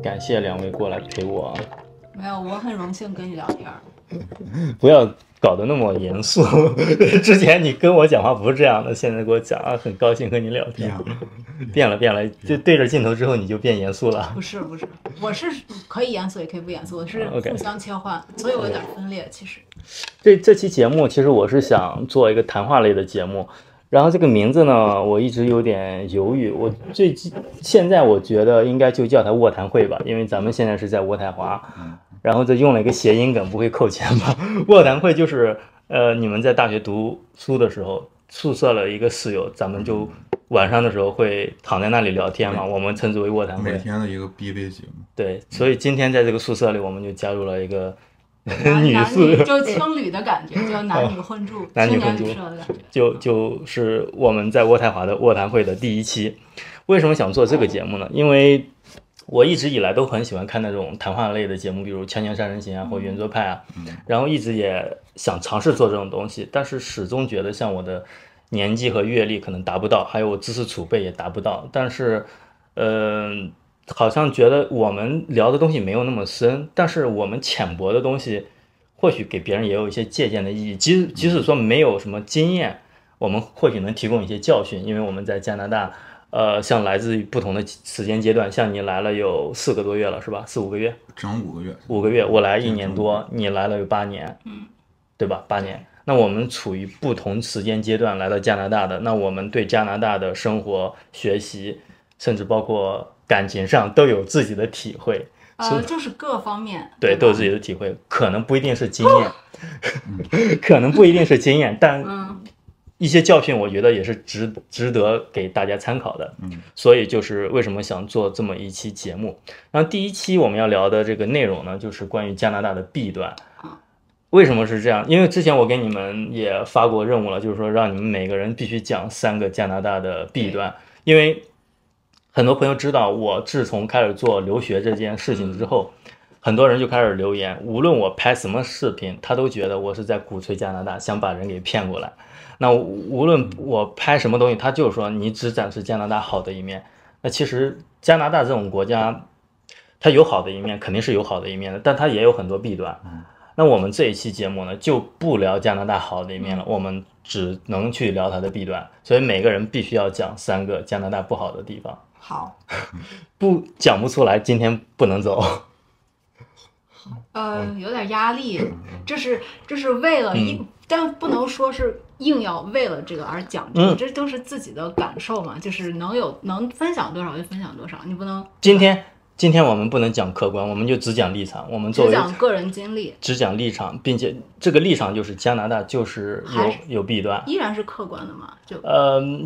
感谢两位过来陪我。没有，我很荣幸跟你聊天。不要搞得那么严肃。之前你跟我讲话不是这样的，现在给我讲啊，很高兴和你聊天。变了，就对着镜头之后你就变严肃了。不是，我是可以严肃也可以不严肃，我是互相切换，所以我有点分裂。其实这期节目其实我是想做一个谈话类的节目，然后这个名字呢我一直有点犹豫，现在我觉得应该就叫它卧谈会吧，因为咱们现在是在渥太华，然后这用了一个谐音梗，不会扣钱吧？卧谈会就是你们在大学读书的时候，宿舍了一个室友，咱们就晚上的时候会躺在那里聊天嘛，我们称之为卧谈会，每天的一个必备节目。对，所以今天在这个宿舍里，我们就加入了一个女宿舍，就青旅的感觉，就男女混住，男女混住青年旅社的感觉。就是我们在渥太华的卧谈会的第一期。为什么想做这个节目呢？因为我一直以来都很喜欢看那种谈话类的节目，比如《锵锵三人行》啊，或圆桌派啊，然后一直也想尝试做这种东西，但是始终觉得像我的年纪和阅历可能达不到，还有我知识储备也达不到，但是好像觉得我们聊的东西没有那么深，但是我们浅薄的东西或许给别人也有一些借鉴的意义，即使说没有什么经验，我们或许能提供一些教训，因为我们在加拿大像来自于不同的时间阶段，像你来了有4个多月了是吧？4、5个月，整5个月，5个月，我来1年多，你来了有8年，对吧？8年。那我们处于不同时间阶段来到加拿大的，那我们对加拿大的生活、学习，甚至包括感情上都有自己的体会。就是各方面对都有自己的体会，可能不一定是经验，可能不一定是经验，但一些教训我觉得也是值得给大家参考的。所以就是为什么想做这么一期节目。然后第一期我们要聊的这个内容呢，就是关于加拿大的弊端。为什么是这样？因为之前我给你们也发过任务了，就是说让你们每个人必须讲3个加拿大的弊端。因为很多朋友知道我自从开始做留学这件事情之后，很多人就开始留言，无论我拍什么视频，他都觉得我是在鼓吹加拿大，想把人给骗过来。那无论我拍什么东西，他就是说你只展示加拿大好的一面。那其实加拿大这种国家，它有好的一面，肯定是有好的一面的，但它也有很多弊端。那我们这一期节目呢，就不聊加拿大好的一面了，我们只能去聊它的弊端。所以每个人必须要讲3个加拿大不好的地方。好，不讲不出来，今天不能走。有点压力，这是为了但不能说是硬要为了这个而讲这个，这都是自己的感受嘛，就是能分享多少就分享多少，你不能。今天我们不能讲客观，我们就只讲立场，我们作为只讲个人经历，只讲立场，并且这个立场就是加拿大就是有弊端，依然是客观的嘛，就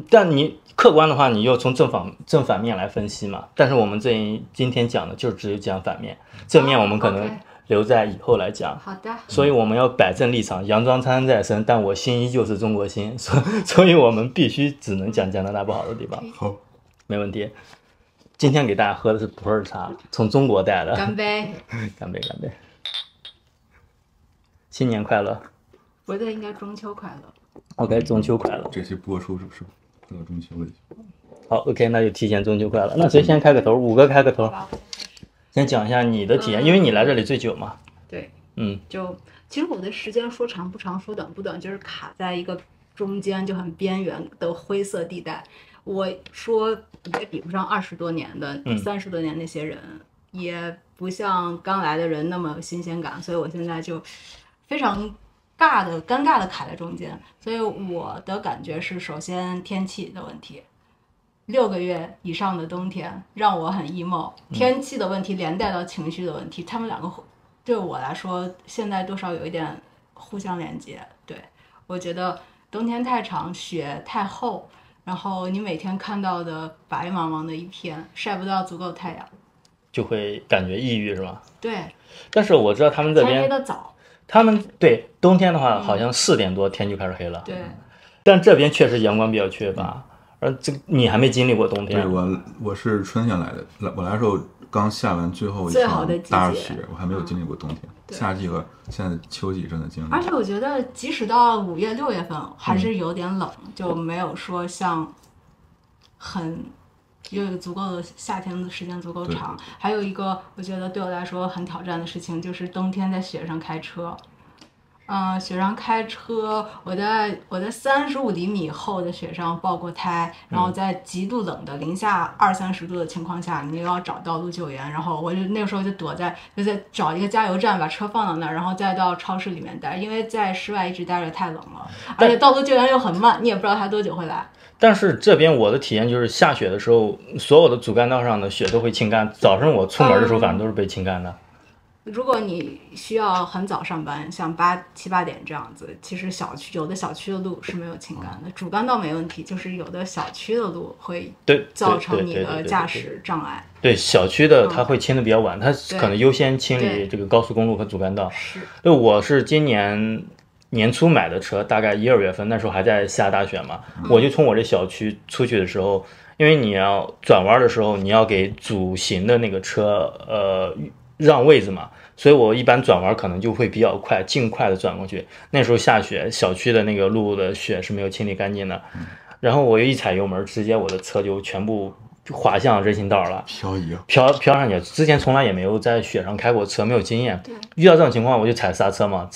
但你客观的话，你又从正反面来分析嘛。但是我们今天讲的就只有讲反面，正面我们可能留在以后来讲。好的。所以我们要摆正立场，佯装参在身，但我心依旧是中国心，所以我们必须只能讲加拿大不好的地方。好，没问题。今天给大家喝的是普洱茶，从中国带的。干杯！干杯！新年快乐！不对，应该中秋快乐。OK， 中秋快乐！这期播出是不是到中秋了？好 ，OK， 那就提前中秋快乐。那谁先开个头？5个开个头。先讲一下你的体验，因为你来这里最久嘛。对。其实我的时间说长不长，说短不短，就是卡在一个中间，就很边缘的灰色地带。我说也比不上20多年的、30多年那些人，也不像刚来的人那么有新鲜感，所以我现在就非常尴尬的卡在中间。所以我的感觉是，首先天气的问题，6个月以上的冬天让我很 emo， 天气的问题连带到情绪的问题，他们2个对我来说现在多少有一点互相连接。对，我觉得冬天太长，雪太厚，然后你每天看到的白茫茫的一片，晒不到足够太阳，就会感觉抑郁是吧？对。但是我知道他们这边天黑的早，他们对冬天的话，好像4点多天就开始黑了。对。但这边确实阳光比较缺乏，而这你还没经历过冬天。对，我是春天来的，我来的时候刚下完最后一场大雪，我还没有经历过冬天。夏季和现在秋季正在经历。而且我觉得即使到5月6月份还是有点冷，就没有说像很有足够的夏天的时间足够长。还有一个我觉得对我来说很挑战的事情，就是冬天在雪上开车。雪上开车，我在35厘米厚的雪上爆过胎，然后在极度冷的零下20-30度的情况下，你要找道路救援，然后我就那个时候就在找一个加油站，把车放到那儿，然后再到超市里面待，因为在室外一直待着太冷了，而且道路救援又很慢，你也不知道它多久会来。但是这边我的体验就是下雪的时候，所有的主干道上的雪都会清干，早上我出门的时候反正都是被清干的。如果你需要很早上班，像7、8点这样子，其实有的小区的路是没有清干的，主干道没问题，就是有的小区的路会造成你的驾驶障碍。对，小区的它会清的比较晚，它可能优先清理这个高速公路和主干道。是。我是今年年初买的车，大概1、2月份，那时候还在下大雪嘛，我就从我这小区出去的时候，因为你要转弯的时候，你要给主行的那个车让位置嘛，所以我一般转弯可能就会比较快，尽快的转过去。那时候下雪，小区的那个路的雪是没有清理干净的，然后我一踩油门，直接我的车就全部滑向人行道了，飘上去。之前从来也没有在雪上开过车，没有经验，遇到这种情况我就踩刹车嘛，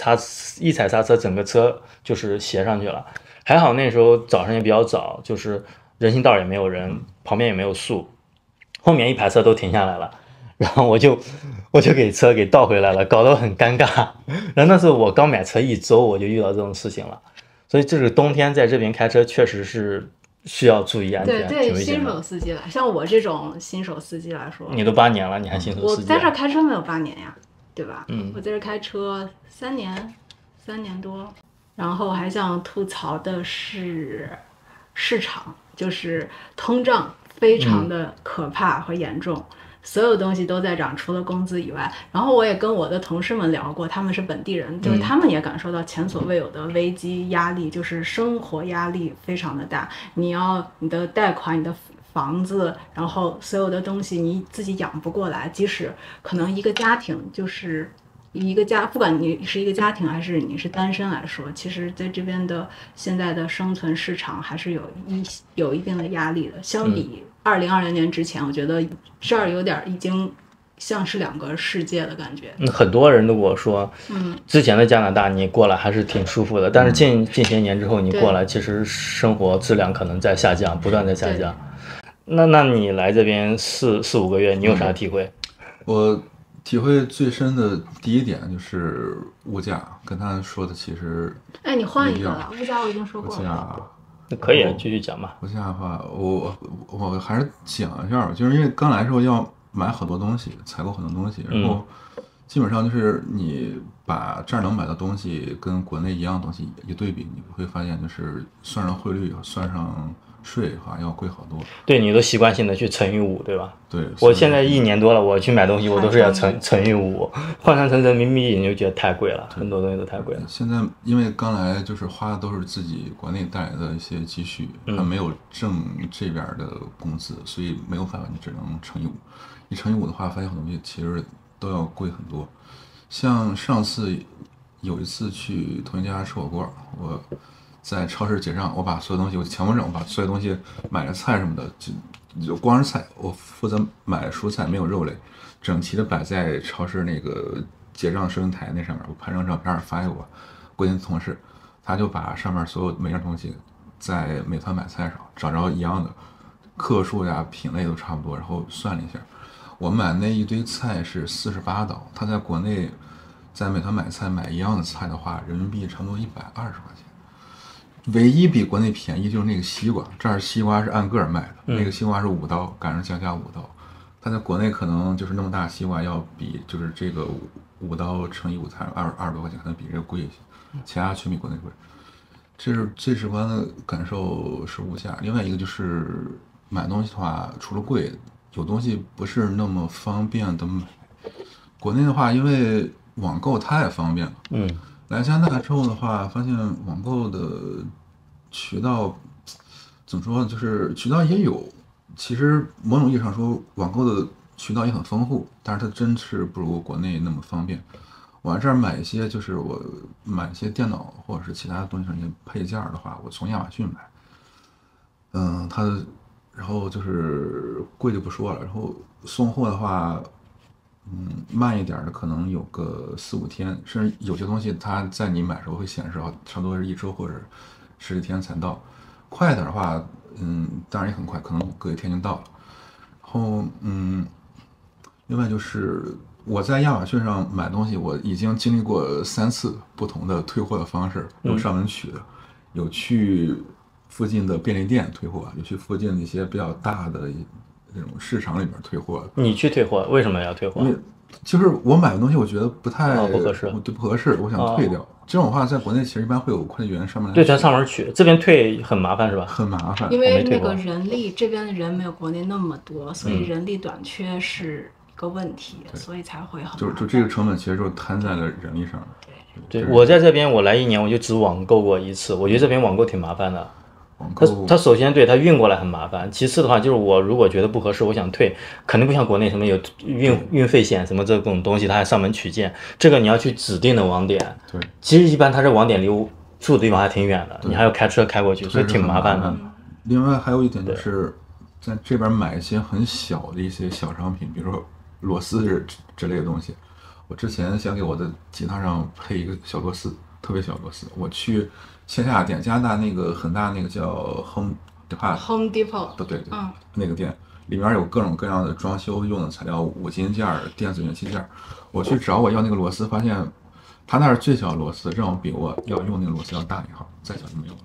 一踩刹车，整个车就是斜上去了。还好那时候早上也比较早，就是人行道也没有人，旁边也没有树，后面一排车都停下来了。然后我就给车给倒回来了，搞得很尴尬。然后那时候我刚买车1周，我就遇到这种事情了。所以这个冬天在这边开车确实是需要注意安全。对新手司机来，像我这种新手司机来说，你都8年了，你还新手司机？我在这开车没有8年呀，对吧？我在这开车3年多。然后还想吐槽的是市场，就是通胀非常的可怕和严重。所有东西都在涨，除了工资以外。然后我也跟我的同事们聊过，他们是本地人，就是他们也感受到前所未有的危机压力，就是生活压力非常的大。你的贷款、你的房子，然后所有的东西你自己养不过来，即使可能一个家庭就是不管你是一个家庭还是你是单身来说，其实在这边的现在的生存市场还是有一定的压力的。相比2020年之前，我觉得这儿有点已经像是2个世界的感觉。很多人都跟我说，之前的加拿大你过来还是挺舒服的，但是近些年之后你过来，其实生活质量可能在下降，不断在下降。那你来这边4、5个月，你有啥体会？我体会最深的第一点就是物价，跟他说的其实你换一个了，物价我已经说过了。可以继续讲吧。物价的话，我还是讲一下，就是因为刚来的时候要买很多东西，采购很多东西，然后基本上就是你把这儿能买到东西跟国内一样的东西一对比，你会发现就是算上汇率，算上税的话要贵好多。对，你都习惯性的去乘以5，对吧？对，我现在1年多了，我去买东西我都是要乘以5，换算成人民币你就觉得太贵了，很多东西都太贵了。现在因为刚来，就是花的都是自己国内带来的一些积蓄，还没有挣这边的工资，所以没有办法，你只能乘以5。一乘以5的话，发现很多东西其实都要贵很多。像上次有一次去同学家吃火锅，我在超市结账，我把所有东西，我强迫症，我把所有东西买了菜什么的，就光是菜，我负责买蔬菜，没有肉类，整齐的摆在超市那个结账收银台那上面，我拍张照片发给我国内的同事，他就把上面所有每样东西在美团买菜上找着一样的克数呀、品类都差不多，然后算了一下，我买那一堆菜是48刀，他在国内在美团买菜买一样的菜的话，人民币差不多120块钱。唯一比国内便宜就是那个西瓜，这儿西瓜是按个卖的，那个西瓜是5刀，赶上降价5刀。它在国内可能就是那么大西瓜要比就是这个5刀乘以5才20多块钱，可能比这个贵一些，其他全比国内贵。这是最直观的感受是物价。另外一个就是买东西的话，除了贵，有东西不是那么方便的买。国内的话，因为网购太方便了，来加拿大之后的话，发现网购的渠道怎么说，就是渠道也有，其实某种意义上说，网购的渠道也很丰富，但是它真是不如国内那么方便。我在这儿买一些，就是我买一些电脑或者是其他东西上的配件的话，我从亚马逊买，它的然后就是贵就不说了，然后送货的话，慢一点的可能有个4、5天，甚至有些东西它在你买的时候会显示差不多是1周或者10几天才到。快点的话，当然也很快，可能隔一天就到了。然后，另外就是我在亚马逊上买东西，我已经经历过3次不同的退货的方式，有上门取的，有去附近的便利店退货，有去附近的一些比较大的那种市场里面退货。你去退货，为什么要退货？因为就是我买的东西，我觉得不合适，对，不合适，我想退掉。这种话在国内其实一般会有快递员上门来，对，他上门取，这边退很麻烦是吧？很麻烦，因为那个人力这边的人没有国内那么多，所以人力短缺是一个问题，所以才会很就这个成本其实就摊在了人力上。对，我在这边我来1年，我就只网购过1次，我觉得这边网购挺麻烦的。它首先对它运过来很麻烦，其次的话就是我如果觉得不合适，我想退，肯定不像国内什么有运费险什么这种东西，它还上门取件，这个你要去指定的网点。对，其实一般它这网点离住的地方还挺远的，你还要开车开过去，所以挺麻烦的。另外还有一点就是在这边买一些很小的一些小商品，比如说螺丝之类的东西。我之前想给我的吉他上配一个小螺丝，特别小螺丝，我去线下店，加拿大那个很大那个叫 Home Depot， 对，那个店里面有各种各样的装修用的材料，五金件、电子元器件。我去找我要那个螺丝，发现他那儿最小的螺丝让我比我要用那个螺丝要大1号，再小就没有了。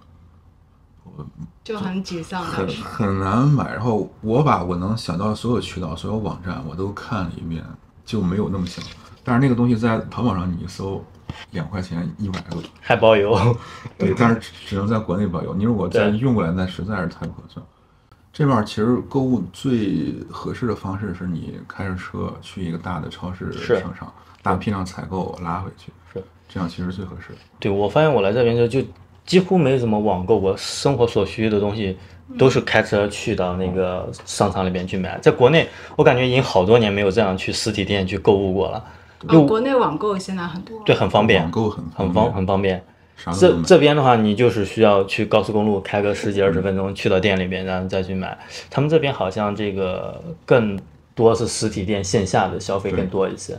我就很沮丧，很难买。然后我把我能想到的所有渠道、所有网站我都看了一遍，就没有那么小。但是那个东西在淘宝上你一搜，2块钱100个，还包邮。对，但是只能在国内包邮。你如果再运过来，那实在是太不合算。这边其实购物最合适的方式是你开着车去一个大的超市商场，大批量采购拉回去，是这样其实最合适。对，我发现我来这边就几乎没怎么网购，我生活所需的东西都是开车去到那个商场里边去买。在国内，我感觉已经好多年没有这样去实体店去购物过了。国内网购现在很多，对，很方便，网购很方便。这边的话，你就是需要去高速公路开个10几20分钟去到店里边，然后再去买。他们这边好像这个更多是实体店线下的消费更多一些。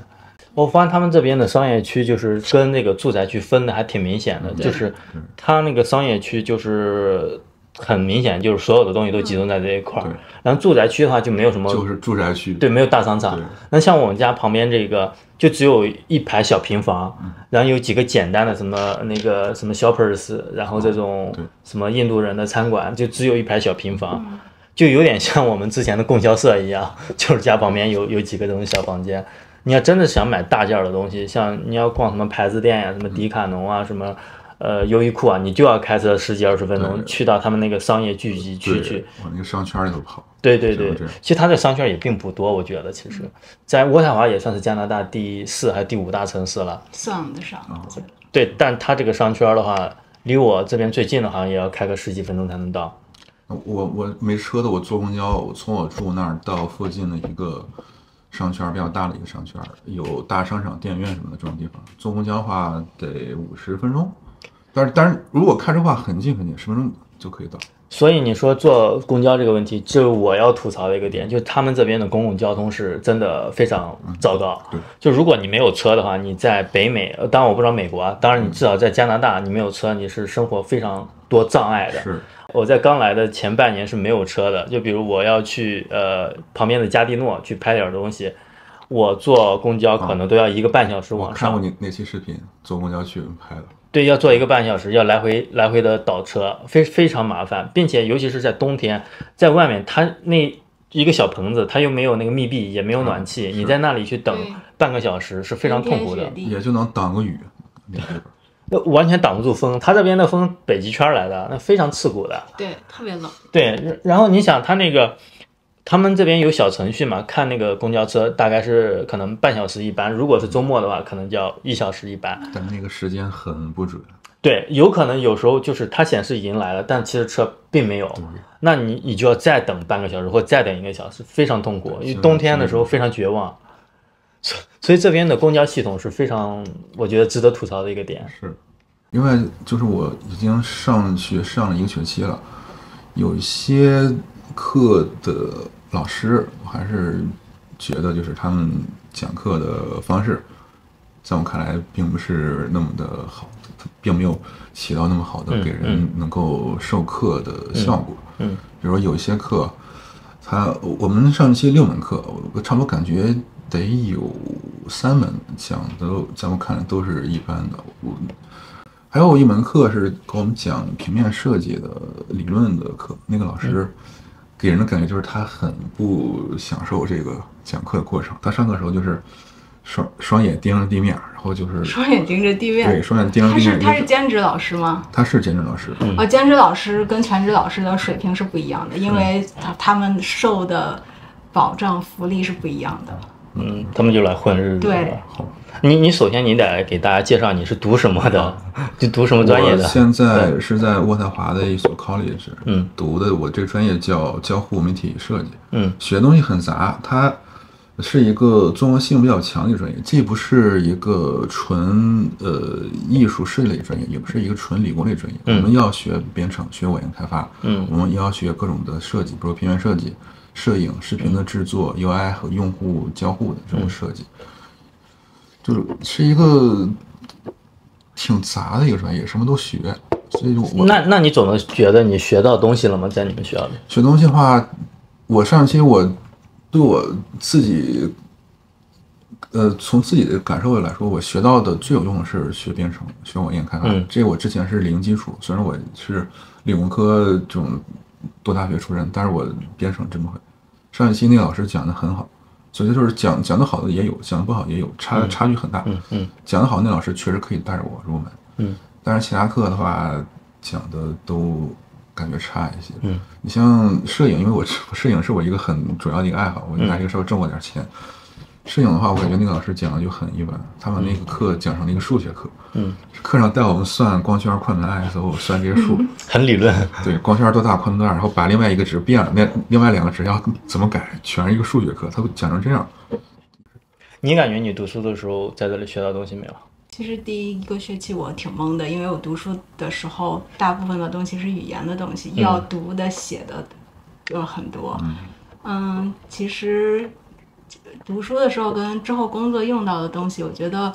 我发现他们这边的商业区就是跟那个住宅区分的还挺明显的，就是它那个商业区就是很明显，就是所有的东西都集中在这一块儿。然后住宅区的话就没有什么，就是住宅区，对，没有大商场。那像我们家旁边这个就只有一排小平房，然后有几个简单的什么那个什么 shoppers， 然后这种什么印度人的餐馆，就只有一排小平房，就有点像我们之前的供销社一样，就是家旁边有几个这种小房间。你要真的想买大件的东西，像你要逛什么牌子店呀，什么迪卡侬啊，什么优衣库啊，你就要开车10几20分钟去到他们那个商业聚集区去，往那个商圈里头跑。对，其实它这商圈也并不多，我觉得其实，在渥太华也算是加拿大第4还是第5大城市了，算得上。对，但它这个商圈的话，离我这边最近的好像也要开个10几分钟才能到。我没车的，我坐公交，我从我住那儿到附近的一个商圈，比较大的一个商圈，有大商场、电影院什么的这种地方，坐公交的话得50分钟，但是如果开车的话很近10分钟就可以到。所以你说坐公交这个问题，就我要吐槽的一个点，就是他们这边的公共交通是真的非常糟糕。对，就如果你没有车的话，你在北美，当然我不知道美国啊，当然你至少在加拿大，你没有车，你是生活非常多障碍的。是，我在刚来的前半年是没有车的，就比如我要去旁边的加蒂诺去拍点东西，我坐公交可能都要1个半小时往上。我看过你那期视频，坐公交去拍的。对，要坐1个半小时，要来回的倒车，非常麻烦，并且尤其是在冬天，在外面它那一个小棚子，它又没有那个密闭，也没有暖气，你在那里去等半个小时是非常痛苦的，也就能挡个雨，那完全挡不住风。它这边的风北极圈来的，那非常刺骨的，对，特别冷。对，然后你想他们这边有小程序嘛，看那个公交车大概是可能半小时一班，如果是周末的话，可能就要1小时一班。但那个时间很不准。对，有可能有时候就是它显示已经来了，但其实车并没有，那你就要再等半个小时或再等1个小时，非常痛苦。因为冬天的时候非常绝望，所以这边的公交系统是非常，我觉得值得吐槽的一个点。是，另外就是我已经上学上了1个学期了，有一些课的老师，我还是觉得就是他们讲课的方式，在我看来并不是那么的好，并没有起到那么好的给人能够授课的效果。比如说有一些课，我们上一期6门课，我差不多感觉得有3门讲的，在我看来都是一般的。还有一门课是给我们讲平面设计的理论的课，那个老师给人的感觉就是他很不享受这个讲课的过程。他上课的时候就是双眼盯着地面，然后就是双眼盯着地面。对，双眼盯着地面。他是兼职老师吗？他是兼职老师。兼职老师跟全职老师的水平是不一样的，因为他们受的保障福利是不一样的。他们就来混日子。对。你首先你得给大家介绍你是读什么的，就读什么专业的。我现在是在渥太华的一所 college，读的我这个专业叫交互媒体设计，学的东西很杂，它是一个综合性比较强的一个专业，既不是一个纯艺术设计类专业，也不是一个纯理工类专业。我们要学编程，学网页开发，我们也要学各种的设计，比如平面设计、摄影、视频的制作、UI 和用户交互的这种设计。就是一个挺杂的一个专业，什么都学，所以那你总的觉得你学到东西了吗？在你们学校里学东西的话，我上期我对我自己，从自己的感受来说，我学到的最有用的是学编程、学网页开发。这个我之前是零基础，虽然我是理工科这种多大学出身，但是我编程真不会。上一期那个老师讲的很好。所以就是讲的好的也有，讲的不好也有，差距很大。讲的好那老师确实可以带着我入门。但是其他课的话讲的都感觉差一些。你像摄影，因为我摄影是我一个很主要的一个爱好，我拿这个稍微挣过点钱。摄影的话，我感觉那个老师讲的就很一般，他把那个课讲成了一个数学课。课上带我们算光圈、快门、ISO， 算这些数，很理论。对，光圈多大，快门多大，然后把另外一个值变了，那另外2个值要怎么改，全是一个数学课，他会讲成这样。你感觉你读书的时候在这里学到东西没有？其实第1个学期我挺懵的，因为我读书的时候大部分的东西是语言的东西，要读的写的就很多。其实读书的时候跟之后工作用到的东西，我觉得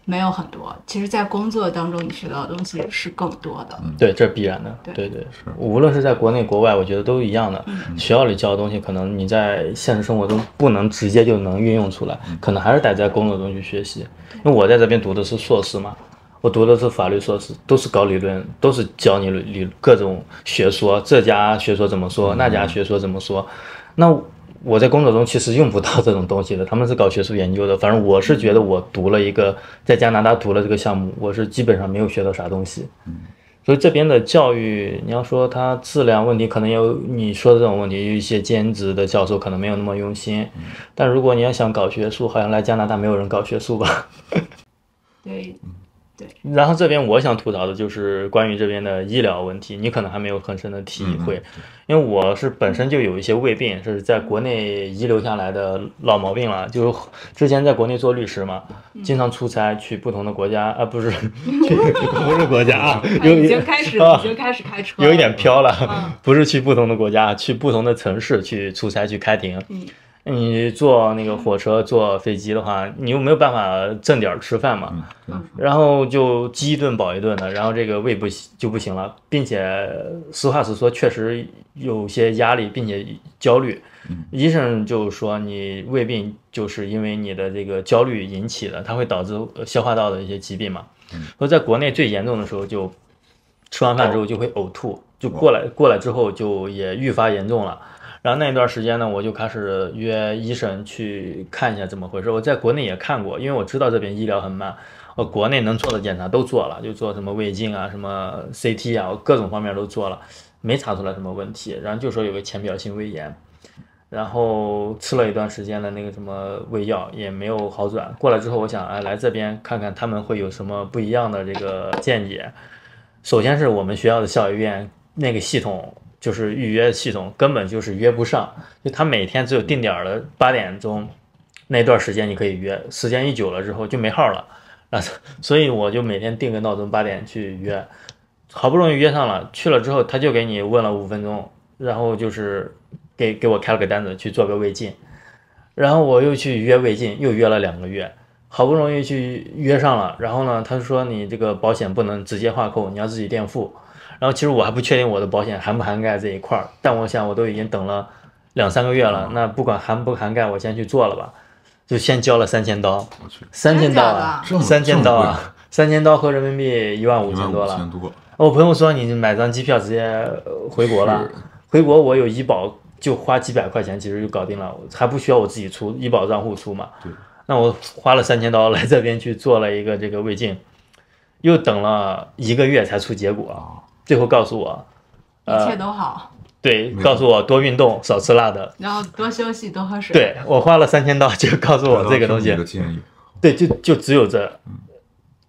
没有很多。其实，在工作当中你学到的东西是更多的。对，这是必然的。对，是。无论是在国内国外，我觉得都一样的。学校里教的东西，可能你在现实生活中不能直接就能运用出来，可能还是得在工作中去学习。因为我在这边读的是硕士嘛，我读的是法律硕士，都是搞理论，都是教你各种学说，这家学说怎么说，那家学说怎么说。那我在工作中其实用不到这种东西的，他们是搞学术研究的。反正我是觉得我读了一个在加拿大读了这个项目，我是基本上没有学到啥东西。所以这边的教育，你要说它质量问题，可能有你说的这种问题，有一些兼职的教授可能没有那么用心。但如果你要想搞学术，好像来加拿大没有人搞学术吧？对。然后这边我想吐槽的就是关于这边的医疗问题，你可能还没有很深的体会，因为我是本身就有一些胃病，是在国内遗留下来的老毛病了，就是之前在国内做律师嘛，经常出差去不同的国家啊，不是不是国家啊，已经开始开车，有一点飘了，不是去不同的国家，去不同的城市去出差去开庭。你坐那个火车坐飞机的话，你又没有办法正点吃饭嘛，然后就饥一顿饱一顿的，然后这个胃就不行了，并且实话实说，确实有些压力，并且焦虑。医生就说你胃病就是因为你的这个焦虑引起的，它会导致消化道的一些疾病嘛。所以在国内最严重的时候，就吃完饭之后就会呕吐，就过来之后就也愈发严重了。然后那段时间呢，我就开始约医生去看一下怎么回事。我在国内也看过，因为我知道这边医疗很慢，我国内能做的检查都做了，就做什么胃镜啊、什么 CT 啊，我各种方面都做了，没查出来什么问题。然后就说有个浅表性胃炎，然后吃了一段时间的那个什么胃药也没有好转。过来之后，我想来这边看看他们会有什么不一样的这个见解。首先是我们学校的校医院那个系统。就是预约系统根本就是约不上，就他每天只有定点的8点钟那段时间你可以约，时间一久了之后就没号了，所以我就每天定个闹钟8点去约，好不容易约上了，去了之后他就给你问了5分钟，然后就是给我开了个单子去做个胃镜，然后我又去约胃镜，又约了2个月，好不容易去约上了，然后呢，他说你这个保险不能直接划扣，你要自己垫付。然后其实我还不确定我的保险涵不涵盖这一块儿，但我想我都已经等了2-3个月了，那不管涵不涵盖，我先去做了吧，就先交了3000刀，3000刀啊，3000刀啊，3000刀合人民币15000多了。我朋友说你买张机票直接回国了，回国我有医保，就花几百块钱其实就搞定了，还不需要我自己出，医保账户出嘛。对。那我花了3000刀来这边去做了一个这个胃镜，又等了1个月才出结果，最后告诉我，一切都好。对，告诉我多运动，少吃辣的，然后多休息，多喝水。对，我花了3000刀就告诉我这个东西。对，就只有这。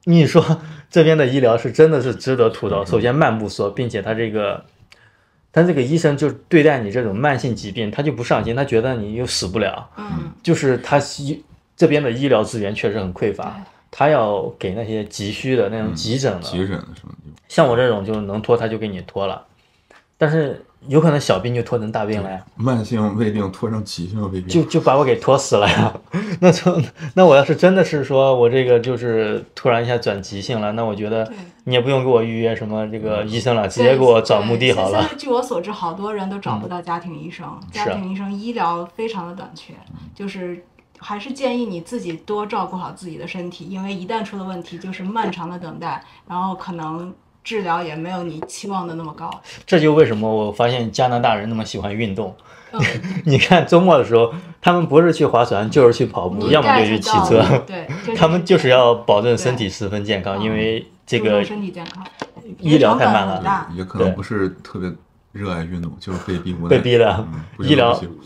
你说这边的医疗是真的是值得吐槽。首先慢不说，并且他这个医生就对待你这种慢性疾病，他就不上心，他觉得你又死不了。就是他这边的医疗资源确实很匮乏，他要给那些急需的那种急诊的，像我这种就能拖他就给你拖了，但是有可能小病就拖成大病了呀，慢性胃病拖成急性胃病，就把我给拖死了呀。那我要是真的是说我这个就是突然一下转急性了，那我觉得你也不用给我预约什么这个医生了，直接给我找墓地好了。现在据我所知，好多人都找不到家庭医生，家庭医生医疗非常的短缺，就是还是建议你自己多照顾好自己的身体，因为一旦出了问题，就是漫长的等待，然后可能治疗也没有你期望的那么高。这就为什么我发现加拿大人那么喜欢运动。你看周末的时候，他们不是去划船就是去跑步，要么就去骑车。对，他们就是要保证身体十分健康，因为这个身体健康，医疗太慢了，也可能不是特别热爱运动，就是被逼无奈。被逼的，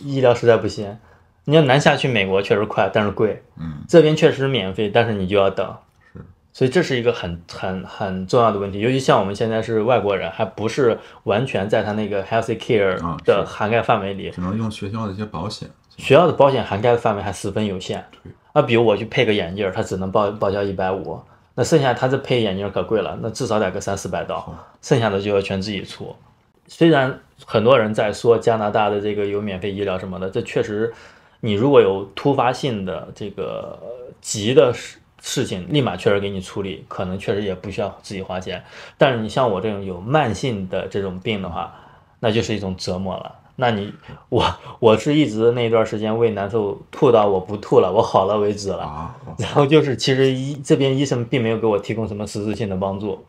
医疗实在不行。你要南下去美国确实快，但是贵。这边确实免费，但是你就要等。所以这是一个很重要的问题，尤其像我们现在是外国人，还不是完全在他那个 healthy care 的涵盖范围里，只能用学校的一些保险。学校的保险涵盖的范围还十分有限。比如我去配个眼镜，他只能报销150，那剩下他这配眼镜可贵了，那至少得个300-400刀，剩下的就要全自己出。虽然很多人在说加拿大的这个有免费医疗什么的，这确实，你如果有突发性的这个急的事情立马确实给你处理，可能确实也不需要自己花钱。但是你像我这种有慢性的这种病的话，那就是一种折磨了。那我是一直那段时间胃难受，吐到我不吐了，我好了为止了。然后就是其实这边医生并没有给我提供什么实质性的帮助，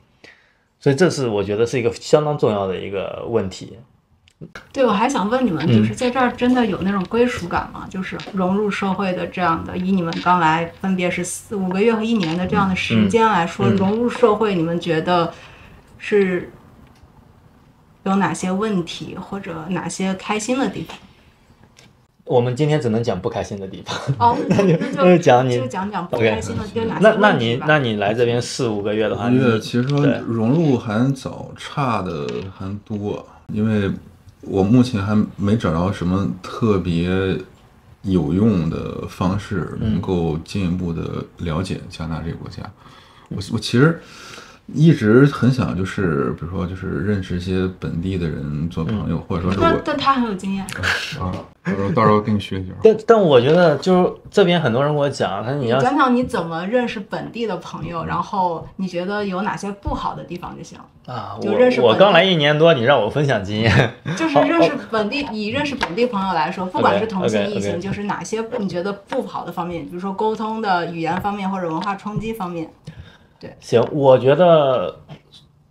所以这是我觉得是一个相当重要的一个问题。对，我还想问你们，就是在这儿真的有那种归属感吗？就是融入社会的这样的，以你们刚来分别是4-5个月和1年的这样的时间来说，融入社会，你们觉得是有哪些问题，或者哪些开心的地方？我们今天只能讲不开心的地方。那就讲不开心的，就哪些问题吧。那你来这边4-5个月的话，其实说融入还早，差的还多，因为我目前还没找着什么特别有用的方式，能够进一步的了解加拿大这个国家。我其实一直很想，就是比如说，就是认识一些本地的人做朋友，或者说是但他很有经验到时候跟你学一下。但我觉得就是这边很多人跟我讲，你要讲讲你怎么认识本地的朋友，然后你觉得有哪些不好的地方就行啊。就认识我刚来1年多，你让我分享经验，就是认识本地，以认识本地朋友来说，不管是同性异性，就是哪些你觉得不好的方面，比如说沟通的语言方面或者文化冲击方面。对，行，我觉得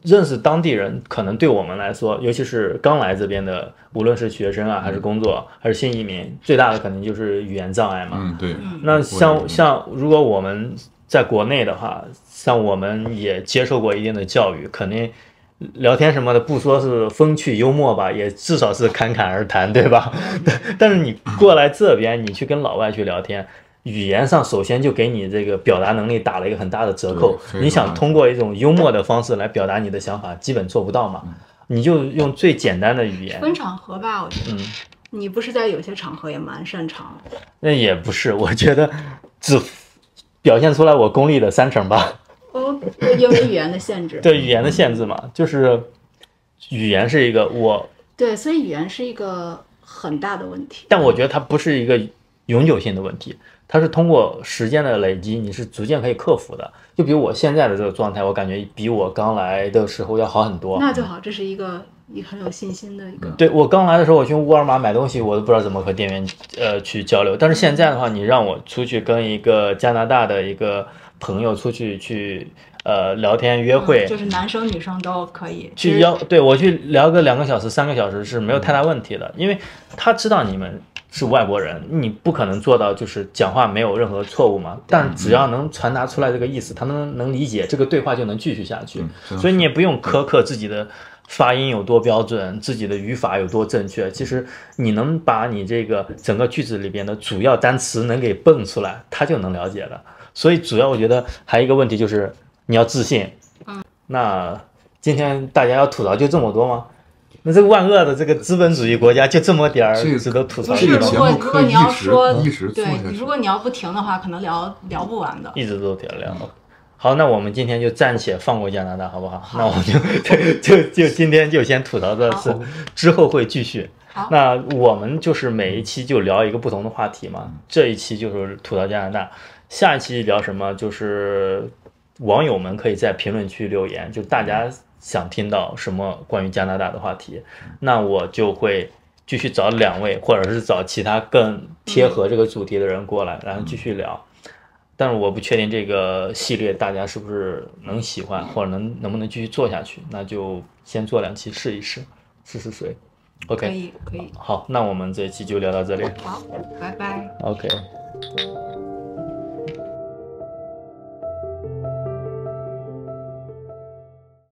认识当地人可能对我们来说，尤其是刚来这边的，无论是学生啊，还是工作，还是新移民，最大的可能就是语言障碍嘛。对。那像如果我们在国内的话，像我们也接受过一定的教育，肯定聊天什么的，不说是风趣幽默吧，也至少是侃侃而谈，对吧？但是你过来这边，你去跟老外去聊天，语言上首先就给你这个表达能力打了一个很大的折扣。你想通过一种幽默的方式来表达你的想法，基本做不到嘛。你就用最简单的语言。分场合吧，我觉得。你不是在有些场合也蛮擅长的？那也不是，我觉得只表现出来我功力的3成吧。因为语言的限制。对，语言的限制嘛，就是语言是一个对，所以语言是一个很大的问题。但我觉得它不是一个永久性的问题，它是通过时间的累积，你是逐渐可以克服的。就比如我现在的这个状态，我感觉比我刚来的时候要好很多。那就好，这是一个很有信心的一个。对，我刚来的时候，我去沃尔玛买东西，我都不知道怎么和店员去交流。但是现在的话，你让我出去跟一个加拿大的一个朋友出去聊天约会，就是男生女生都可以对，我去聊个2个小时3个小时是没有太大问题的，因为他知道你们是外国人，你不可能做到就是讲话没有任何错误嘛，但只要能传达出来这个意思，他能理解，这个对话就能继续下去。所以你也不用苛刻自己的发音有多标准，自己的语法有多正确，其实你能把你这个整个句子里边的主要单词能给蹦出来，他就能了解了。所以主要我觉得还有一个问题就是你要自信。那今天大家要吐槽就这么多吗？那这个万恶的这个资本主义国家就这么点儿值得吐槽的？不是，如果你要说一直做下去，对，如果你要不停的话，可能聊不完的。一直都聊。好，那我们今天就暂且放过加拿大，好不好？那我们就今天就先吐槽这次，之后会继续。那我们就是每一期就聊一个不同的话题嘛。这一期就是吐槽加拿大，下一期聊什么？就是网友们可以在评论区留言，就大家想听到什么关于加拿大的话题，那我就会继续找2位，或者是找其他更贴合这个主题的人过来，然后继续聊。但是我不确定这个系列大家是不是能喜欢，或者能不能继续做下去，那就先做2期试一试水。OK， 可以。好，那我们这一期就聊到这里。好，拜拜。OK。